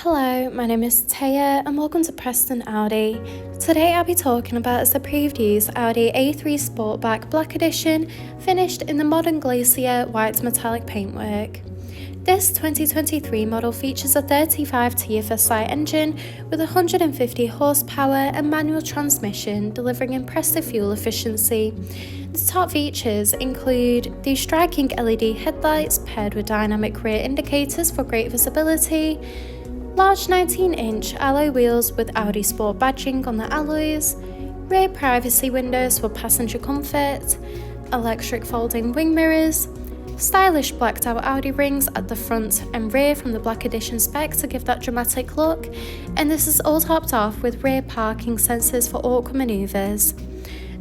Hello, my name is Taya and welcome to Preston Audi. Today I'll be talking about is the previous Audi A3 Sportback Black Edition finished in the modern Glacier White Metallic paintwork. This 2023 model features a 35 TFSI engine with 150 horsepower and manual transmission, delivering impressive fuel efficiency. The top features include the striking LED headlights paired with dynamic rear indicators for great visibility, large 19-inch alloy wheels with Audi Sport badging on the alloys, rear privacy windows for passenger comfort, electric folding wing mirrors, stylish blacked out Audi rings at the front and rear from the Black Edition spec to give that dramatic look, and this is all topped off with rear parking sensors for awkward manoeuvres.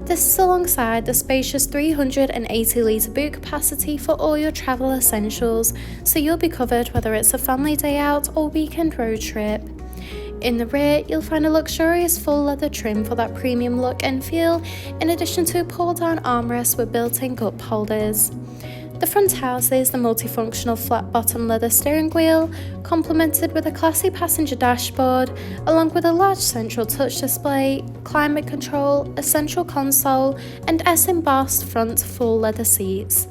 This is alongside the spacious 380-litre boot capacity for all your travel essentials, so you'll be covered whether it's a family day out or weekend road trip. In the rear, you'll find a luxurious full leather trim for that premium look and feel, in addition to a pull-down armrest with built-in cup holders. The front houses the multifunctional flat-bottom leather steering wheel, complemented with a classy passenger dashboard, along with a large central touch display, climate control, a central console, and S-embossed front full leather seats.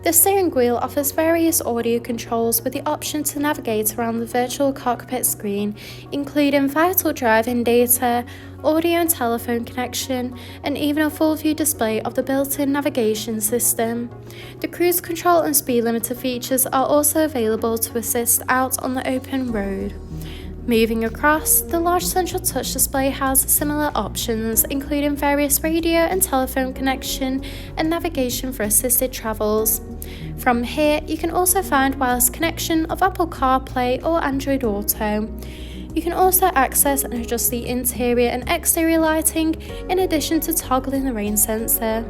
The steering wheel offers various audio controls with the option to navigate around the virtual cockpit screen, including vital driving data, audio and telephone connection, and even a full view display of the built-in navigation system. The cruise control and speed limiter features are also available to assist out on the open road. Moving across, the large central touch display has similar options, including various radio and telephone connection and navigation for assisted travels. From here, you can also find wireless connection of Apple CarPlay or Android Auto. You can also access and adjust the interior and exterior lighting, in addition to toggling the rain sensor.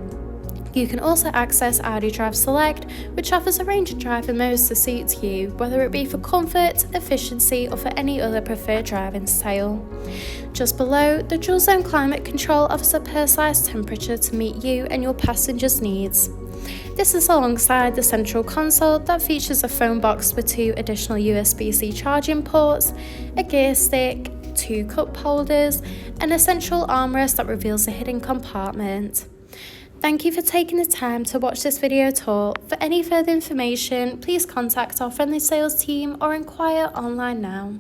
You can also access Audi Drive Select, which offers a range of driving modes to suit you, whether it be for comfort, efficiency, or for any other preferred driving style. Just below, the dual zone climate control offers a personalised temperature to meet you and your passengers' needs. This is alongside the central console that features a phone box with 2 additional USB-C charging ports, a gear stick, 2 cup holders, and a central armrest that reveals a hidden compartment. Thank you for taking the time to watch this video at all. For any further information, please contact our friendly sales team or inquire online now.